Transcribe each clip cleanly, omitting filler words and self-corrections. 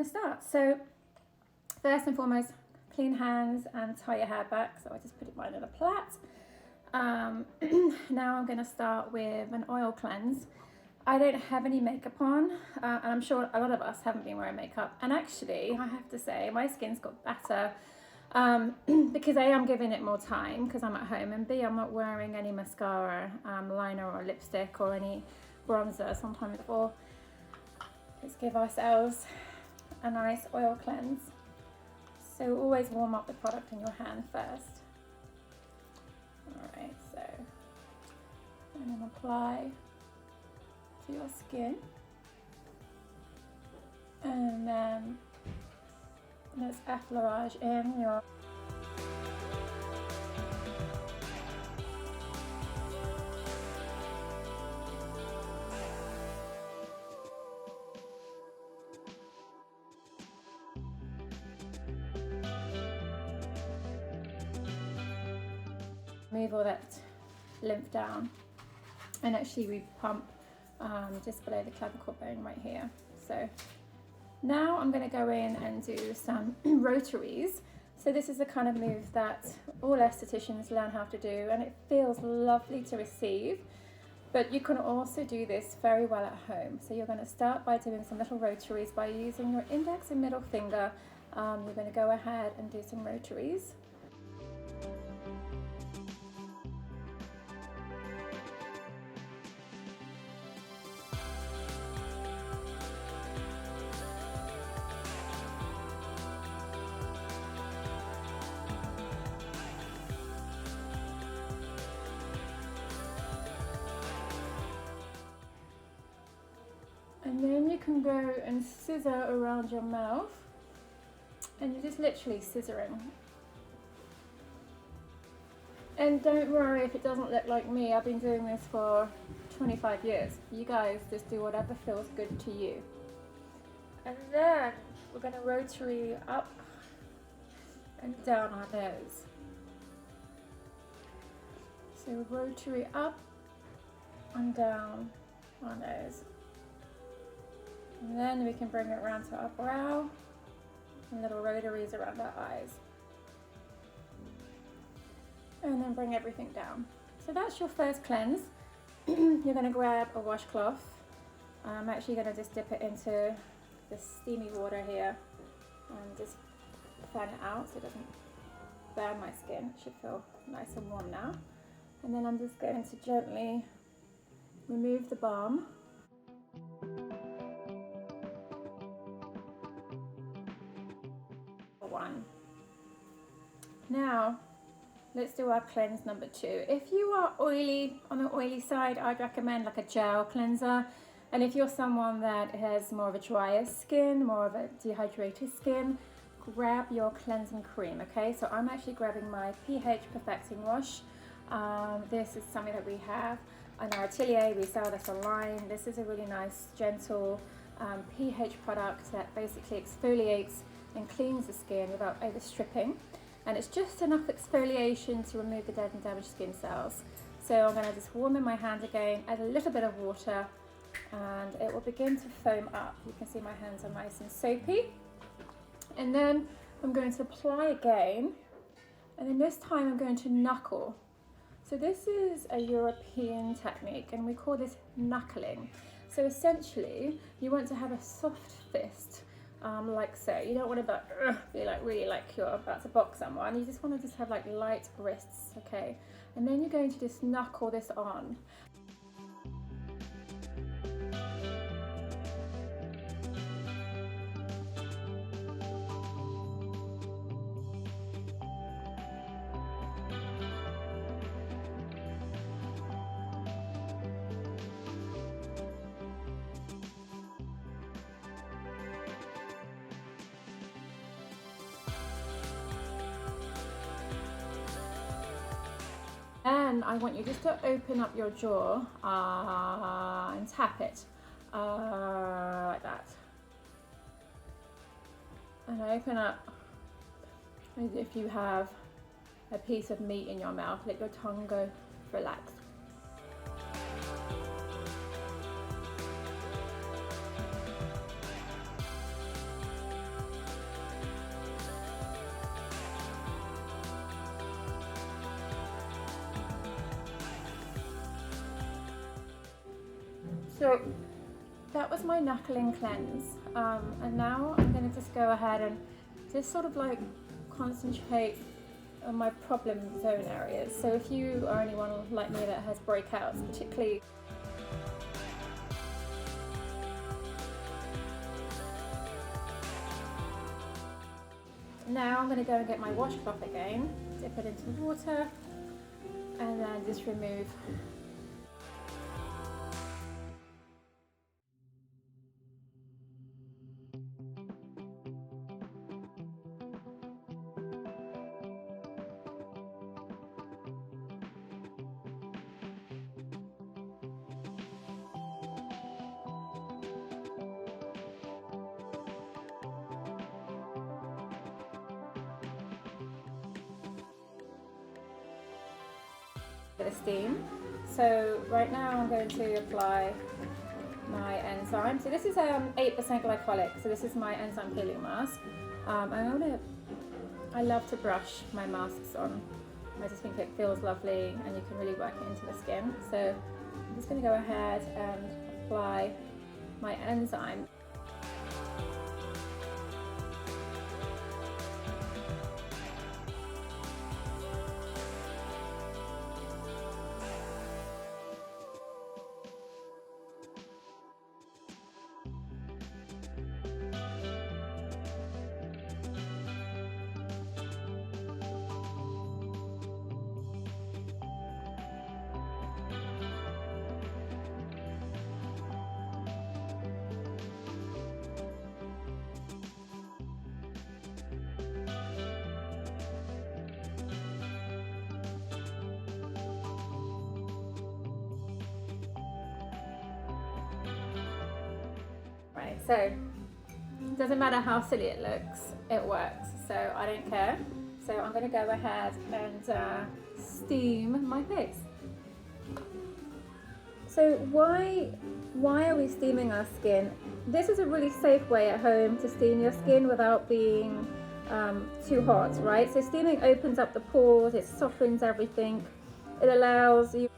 going to start. So first and foremost, clean hands and tie your hair back. So I just put mine in a plait. Now I'm going to start with an oil cleanse. I don't have any makeup on, and I'm sure a lot of us haven't been wearing makeup. And actually, I have to say, my skin's got better because A, I'm giving it more time because I'm at home, and B, I'm not wearing any mascara, liner or lipstick or any bronzer sometime before. Let's give ourselves a nice oil cleanse. So always warm up the product in your hand first. Alright, so, and then apply to your skin, and then let's effleurage in your move all that lymph down, and actually we pump just below the clavicle bone right here. So now I'm going to go in and do some rotaries. So this is the kind of move that all estheticians learn how to do, and it feels lovely to receive. But you can also do this very well at home. So you're going to start by doing some little rotaries by using your index and middle finger. You're going to go ahead and do some rotaries. And then you can go and scissor around your mouth, and you're just literally scissoring. And don't worry if it doesn't look like me. I've been doing this for 25 years. You guys just do whatever feels good to you. And then we're going to rotary up and down our nose. So rotary up and down our nose. And then we can bring it around to our brow and little rotaries around our eyes. And then bring everything down. So that's your first cleanse. You're going to grab a washcloth. I'm actually going to just dip it into the steamy water here and just fan it out so it doesn't burn my skin. It should feel nice and warm now. And then I'm just going to gently remove the balm. One. Now let's do our cleanse number 2. If you are oily, on the oily side, I'd recommend like a gel cleanser. And if you're someone that has more of a drier skin, more of a dehydrated skin, grab your cleansing cream, okay? So I'm actually grabbing my pH perfecting wash. This is something that we have in our atelier. We sell this online. This is a really nice, gentle pH product that basically exfoliates and cleans the skin without overstripping, and it's just enough exfoliation to remove the dead and damaged skin cells. So I'm going to just warm in my hand again, add a little bit of water, and it will begin to foam up. You can see my hands are nice and soapy. And then I'm going to apply again, and then this time I'm going to knuckle. So this is a European technique, and we call this knuckling. So essentially you want to have a soft fist, like so. You don't want to be like really like you're about to box someone. You just want to just have like light wrists, okay? And then you're going to just knuckle this on. And I want you just to open up your jaw and tap it like that. And open up as if you have a piece of meat in your mouth. Let your tongue go relaxed. So that was my knuckling cleanse, and now I'm going to just go ahead and just sort of like concentrate on my problem zone areas. So if you are anyone like me that has breakouts, particularly now, I'm going to go and get my washcloth again, dip it into the water, and then just remove. Bit of steam. So right now I'm going to apply my enzyme. So this is 8% glycolic. So this is my enzyme peeling mask. I love to brush my masks on. I just think it feels lovely and you can really work it into the skin. So I'm just going to go ahead and apply my enzyme. Right, so it doesn't matter how silly it looks, it works, so I don't care. So I'm going to go ahead and steam my face. So why are we steaming our skin? This is a really safe way at home to steam your skin without being too hot, right? So steaming opens up the pores, it softens everything, it allows you.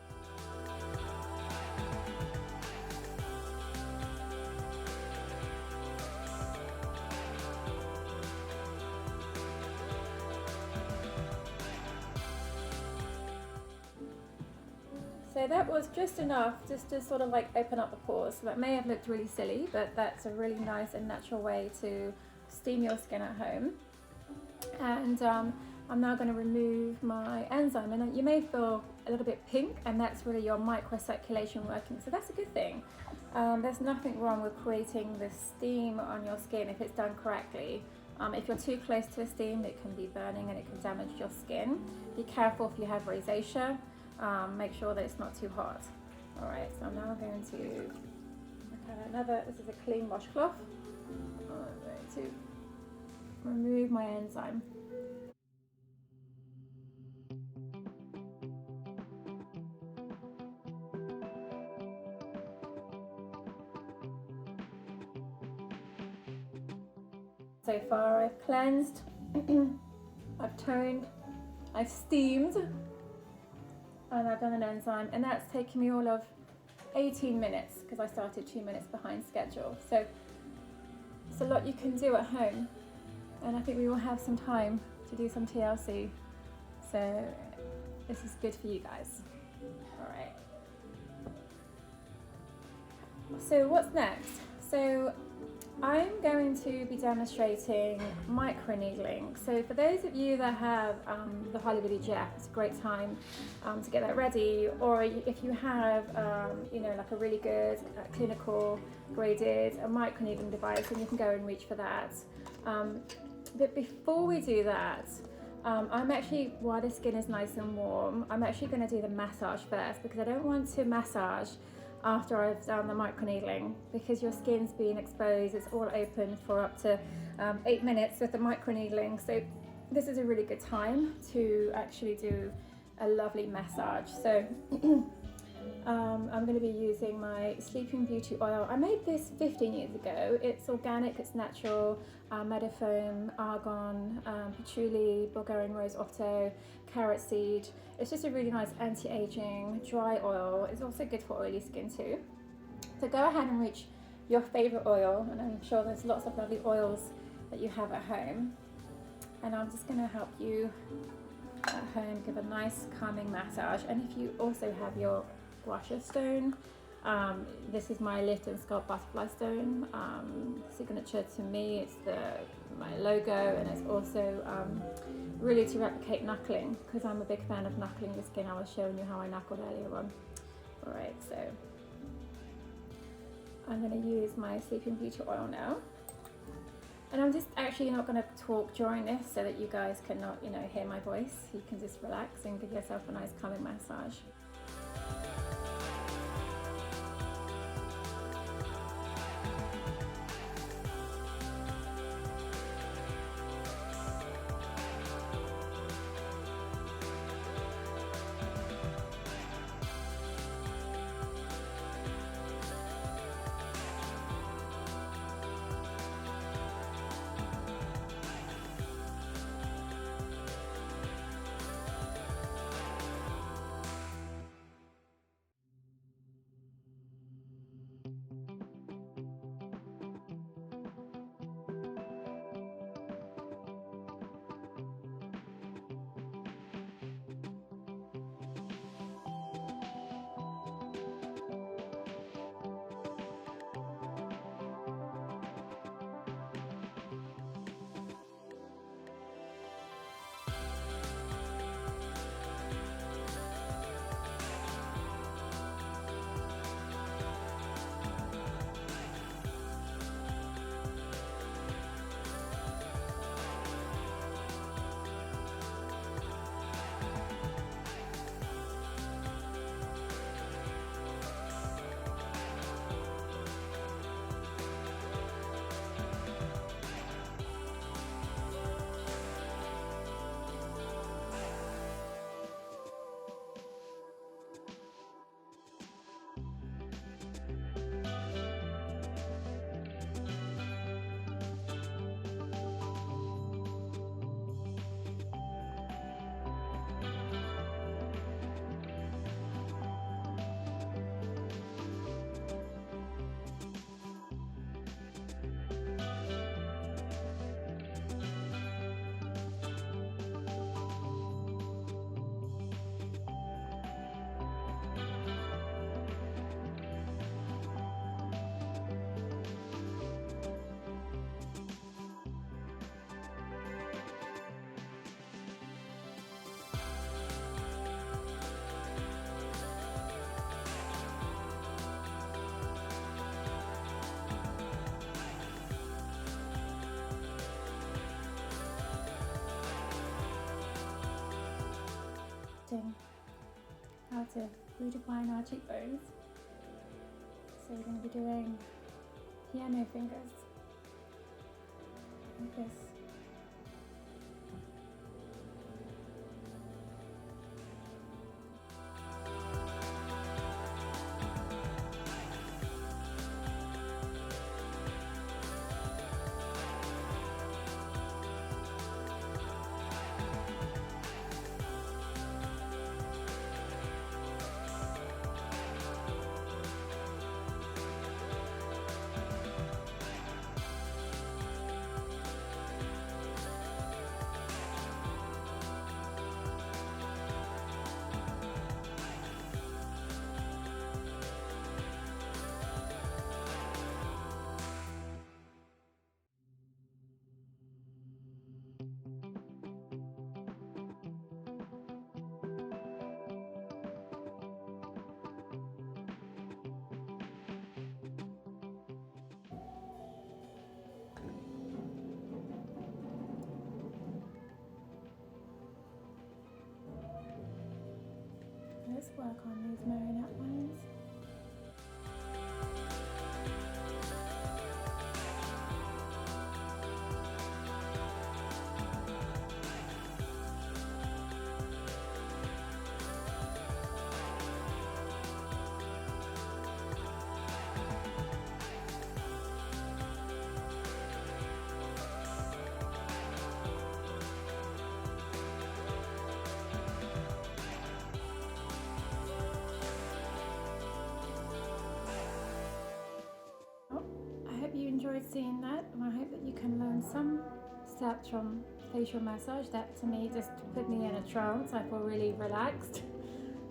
So that was just enough just to sort of like open up the pores. So that may have looked really silly, but that's a really nice and natural way to steam your skin at home. And I'm now going to remove my enzyme, and you may feel a little bit pink, and that's really your microcirculation working, so that's a good thing. There's nothing wrong with creating the steam on your skin if it's done correctly. If you're too close to the steam, it can be burning and it can damage your skin. Be careful if you have rosacea. Make sure that it's not too hot. Alright, so I'm now going to this is a clean washcloth. I'm going to remove my enzyme. So far I've cleansed, I've toned, I've steamed, and I've done an enzyme, and that's taken me all of 18 minutes because I started 2 minutes behind schedule. So it's a lot you can do at home, and I think we will have some time to do some TLC. So this is good for you guys. All right. So what's next? So I'm going to be demonstrating microneedling. So for those of you that have the Hollywood Jet, it's a great time to get that ready. Or if you have, like a really good clinical graded microneedling device, then you can go and reach for that. But before we do that, I'm actually, while the skin is nice and warm, I'm actually going to do the massage first, because I don't want to massage after I've done the microneedling, because your skin's being exposed, it's all open for up to 8 minutes with the microneedling. So this is a really good time to actually do a lovely massage. So I'm going to be using my Sleeping Beauty oil. I made this 15 years ago. It's organic, it's natural, meadowfoam, argan, patchouli, Bulgarian rose otto, carrot seed. It's just a really nice anti-aging dry oil. It's also good for oily skin too. So go ahead and reach your favorite oil, and I'm sure there's lots of lovely oils that you have at home. And I'm just going to help you at home give a nice calming massage. And if you also have your guasha stone, this is my Lit and Sculpt butterfly stone, signature to me. It's my logo, and it's also really to replicate knuckling, because I'm a big fan of knuckling the skin. I was showing you how I knuckled earlier on. Alright, so I'm going to use my Sleeping Beauty oil now. And I'm just actually not going to talk during this so that you guys cannot, hear my voice. You can just relax and give yourself a nice calming massage. How to redefine our cheekbones. So we're going to be doing piano fingers like this. Let's work on these marionette lines. and some steps from facial massage that to me just put me in a trance. I feel really relaxed.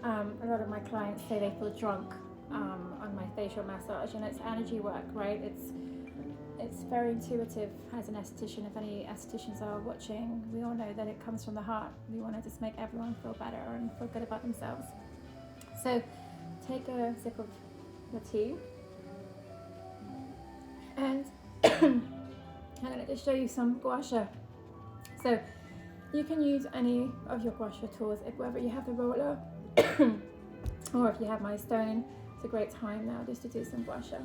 A lot of my clients say they feel drunk on my facial massage, and it's energy work, right? It's very intuitive as an esthetician. If any estheticians are watching, we all know that it comes from the heart. We want to just make everyone feel better and feel good about themselves. So take a sip of the tea, and I'm going to just show you some gua sha. So you can use any of your gua sha tools, whether you have the roller or if you have my stone. It's a great time now just to do some gua sha.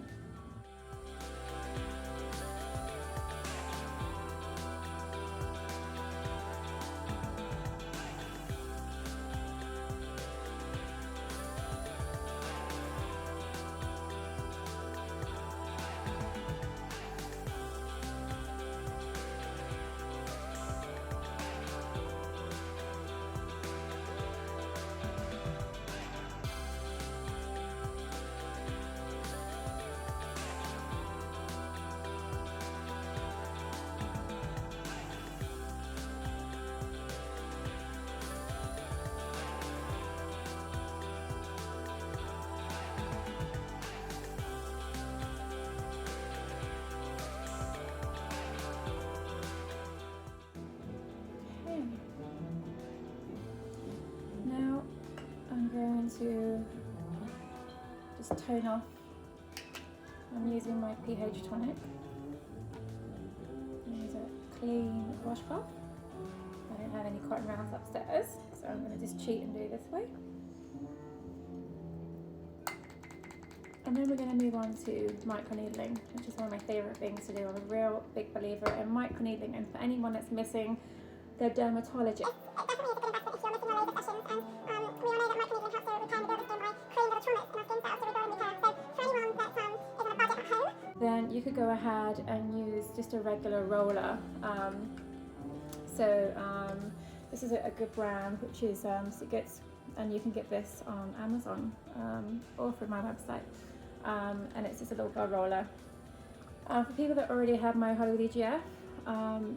Now I'm going to just tone off. I'm using my pH tonic. Use a clean washcloth. I don't have any cotton rounds upstairs, so I'm going to just cheat and do it this way. And then we're going to move on to microneedling, which is one of my favourite things to do. I'm a real big believer in microneedling, and for anyone that's missing their dermatologist. Then you could go ahead and use just a regular roller. This is a good brand, which is and you can get this on Amazon or through my website. And it's just a little gold roller. For people that already have my Hollywood EGF,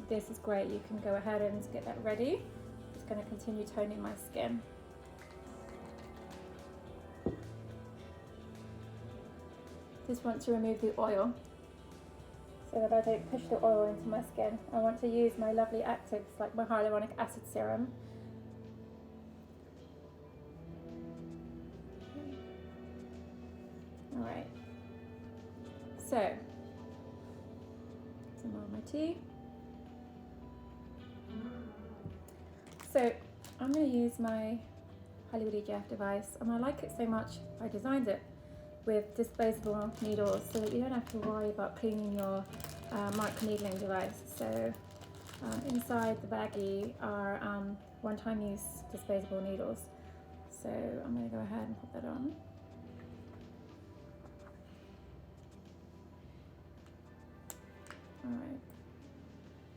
this is great. You can go ahead and get that ready. Just going to continue toning my skin. Just want to remove the oil so that I don't push the oil into my skin. I want to use my lovely actives like my hyaluronic acid serum. Alright, so some more of my tea. So I'm going to use my Hollywood EGF device, and I like it so much I designed it with disposable needles so that you don't have to worry about cleaning your microneedling device. So inside the baggie are one-time use disposable needles. So I'm going to go ahead and put that on. Alright.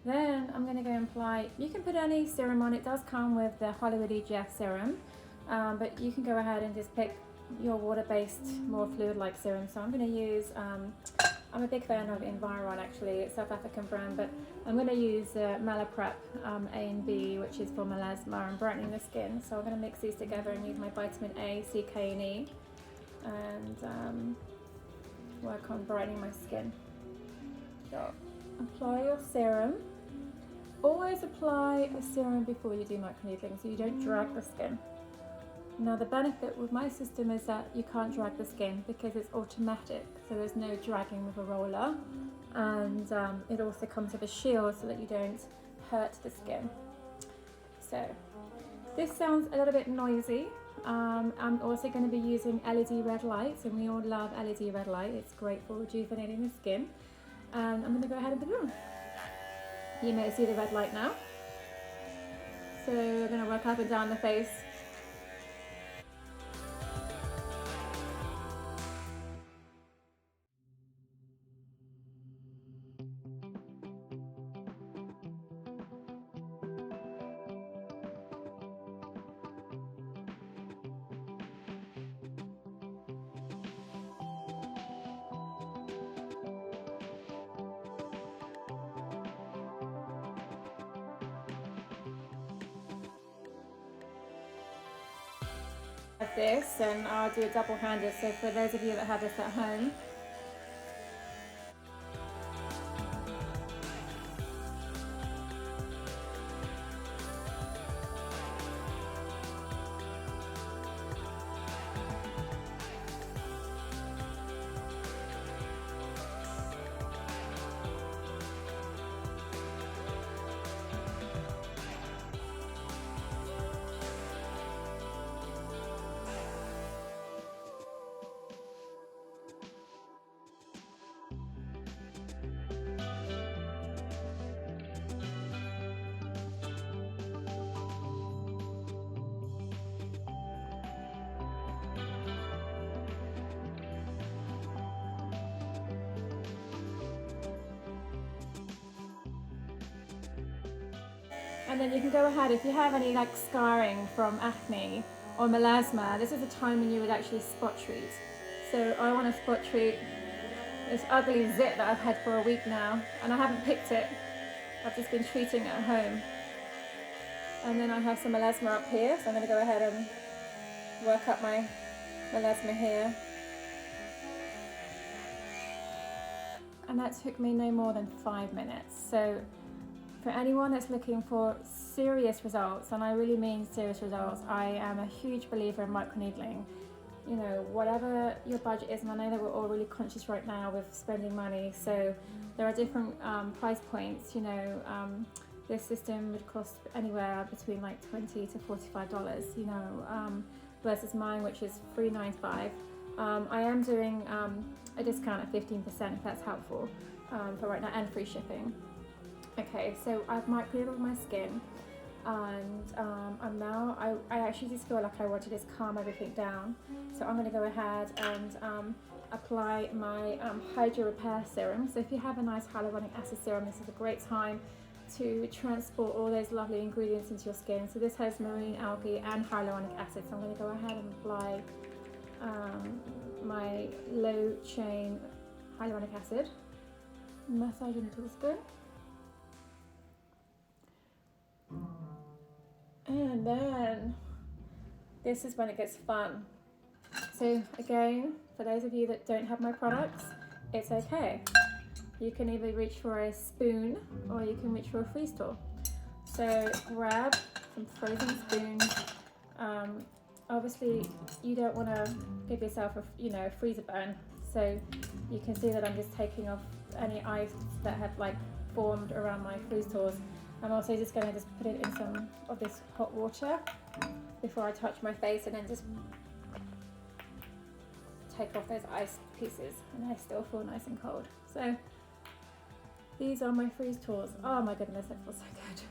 Then I'm going to go and apply, you can put any serum on, it does come with the Hollywood EGF serum, but you can go ahead and just pick your water-based, more fluid-like serum. So I'm going to use, I'm a big fan of Environ actually, it's a South African brand, but I'm going to use Malaprep A and B, which is for melasma and brightening the skin. So I'm going to mix these together and use my vitamin A, C, K and E and work on brightening my skin. So apply your serum. Always apply a serum before you do microneedling so you don't drag the skin. Now the benefit with my system is that you can't drag the skin because it's automatic, so there's no dragging with a roller, and it also comes with a shield so that you don't hurt the skin. So this sounds a little bit noisy. I'm also going to be using LED red lights, and we all love LED red light. It's great for rejuvenating the skin. And I'm going to go ahead and put it on. You may see the red light now. So we're going to work up and down the face. this, and I'll do a double-handed, so for those of you that have this at home. And then you can go ahead, if you have any like scarring from acne or melasma, this is a time when you would actually spot treat. So I want to spot treat this ugly zit that I've had for a week now, and I haven't picked it. I've just been treating it at home. And then I have some melasma up here, so I'm going to go ahead and work up my melasma here. And that took me no more than 5 minutes. So for anyone that's looking for serious results, and I really mean serious results, I am a huge believer in microneedling. You know, whatever your budget is, and I know that we're all really conscious right now with spending money, so there are different price points. You know, this system would cost anywhere between like $20 to $45, you know, versus mine, which is $3.95. I am doing a discount of 15% if that's helpful for right now, and free shipping. Okay, so I've microneedled my skin, and I actually just feel like I want to just calm everything down. So I'm going to go ahead and apply my Hydro Repair Serum. So if you have a nice hyaluronic acid serum, this is a great time to transport all those lovely ingredients into your skin. So this has marine algae and hyaluronic acid. So I'm going to go ahead and apply my low chain hyaluronic acid, massage into the skin. And then this is when it gets fun. So again, for those of you that don't have my products, it's okay. You can either reach for a spoon or you can reach for a freeze tool. So grab some frozen spoons. Obviously you don't want to give yourself a freezer burn. So you can see that I'm just taking off any ice that have like formed around my freeze tools. I'm also just going to put it in some of this hot water before I touch my face, and then just take off those ice pieces, and they still feel nice and cold. So these are my freeze tools. Oh my goodness, that feels so good.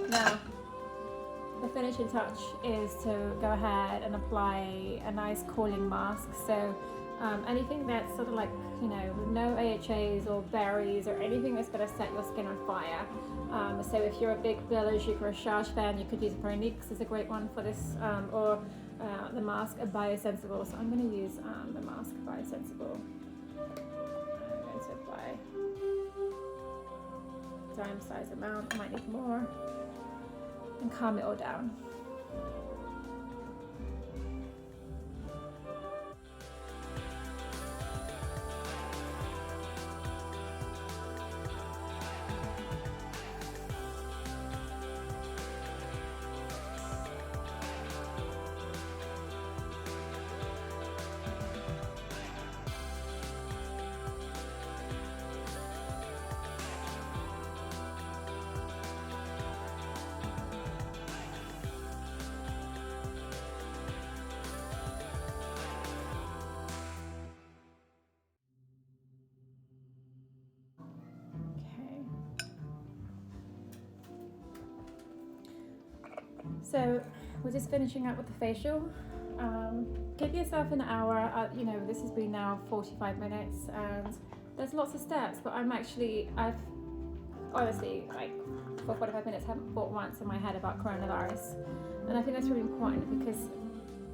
Now, the finishing touch is to go ahead and apply a nice cooling mask. So anything that's sort of like, you know, no AHAs or berries or anything that's going to set your skin on fire. So if you're a big Village or a Charge fan, you could use Veronique's is a great one for this, or the mask Biosensible. So I'm going to use the mask Biosensible. I'm going to apply dime size amount, I might need more, and calm it all down. So we're just finishing up with the facial. Give yourself an hour. You know, this has been now 45 minutes, and there's lots of steps. But I've honestly, like, for 45 minutes, haven't thought once in my head about coronavirus, and I think that's really important because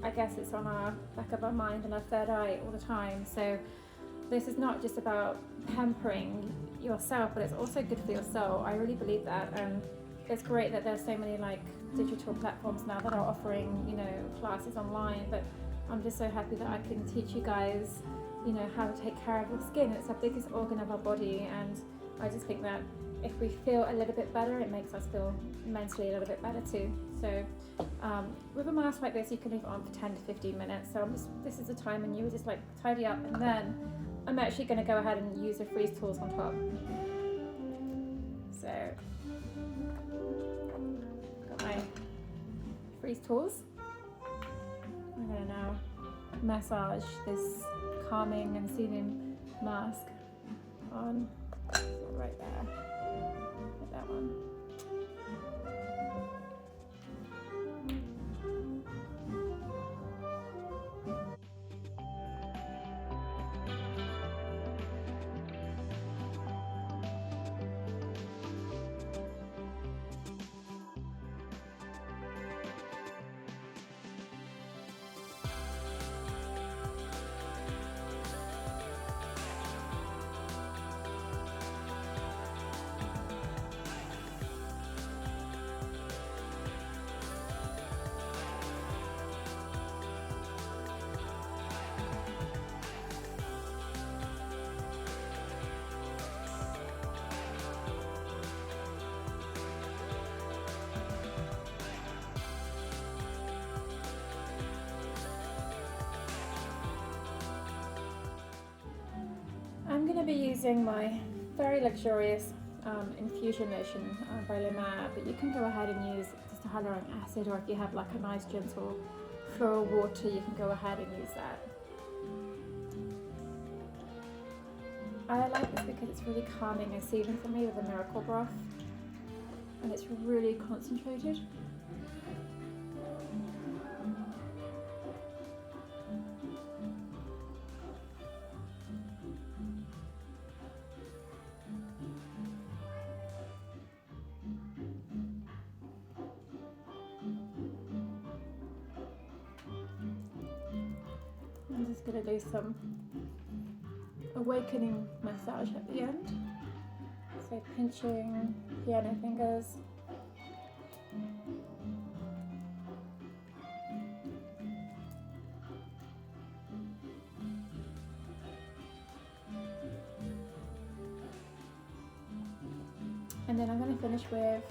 I guess it's on our back of our mind and our third eye all the time. So this is not just about pampering yourself, but it's also good for your soul. I really believe that, and it's great that there's so many like digital platforms now that are offering, you know, classes online. But I'm just so happy that I can teach you guys, you know, how to take care of your skin. It's the biggest organ of our body, and I just think that if we feel a little bit better, it makes us feel mentally a little bit better too. So with a mask like this, you can leave it on for 10 to 15 minutes. So this is the time when you would just like tidy up, and then I'm actually going to go ahead and use the freeze tools on top. So got my freeze tools. I'm going to now massage this calming and soothing mask on right there. Like that one. I'm going to be using my very luxurious infusion lotion by La Mer, but you can go ahead and use just a hyaluronic acid, or if you have like a nice gentle floral water, you can go ahead and use that. I like this because it's really calming and soothing for me with the miracle broth, and it's really concentrated. I'm just going to do some awakening massage at the end. So pinching piano fingers. And then I'm going to finish with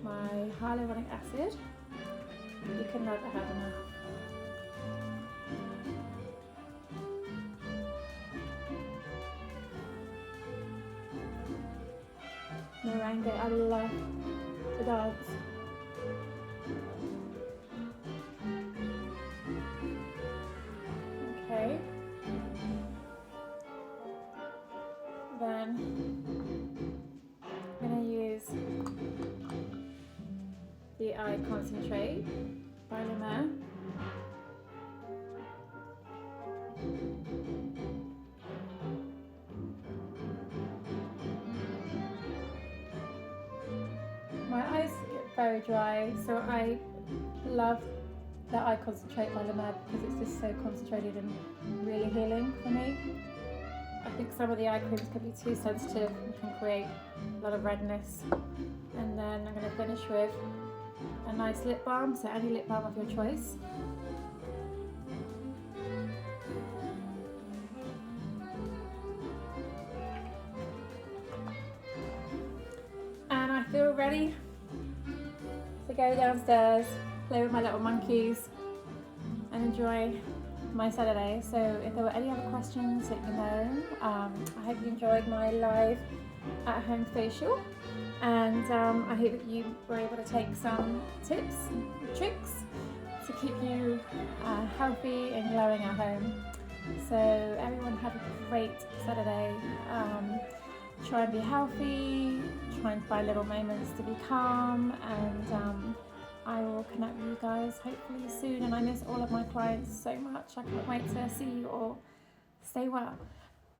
my hyaluronic acid. You can never have enough. Meringue, I love to dance. Okay. Then I'm going to use the eye concentrate by La Mer. My eyes get very dry, so I love the eye concentrate by La Mer because it's just so concentrated and really healing for me. I think some of the eye creams can be too sensitive and can create a lot of redness. And then I'm going to finish with a nice lip balm, so any lip balm of your choice. And I feel ready to go downstairs, play with my little monkeys, and enjoy my Saturday. So if there were any other questions, let me know. I hope you enjoyed my live at-home facial, and I hope that you were able to take some tips and tricks to keep you healthy and glowing at home. So everyone have a great Saturday. Try and be healthy, try and find little moments to be calm, and I will connect with you guys hopefully soon, and I miss all of my clients so much. I can't wait to see you all. Stay well.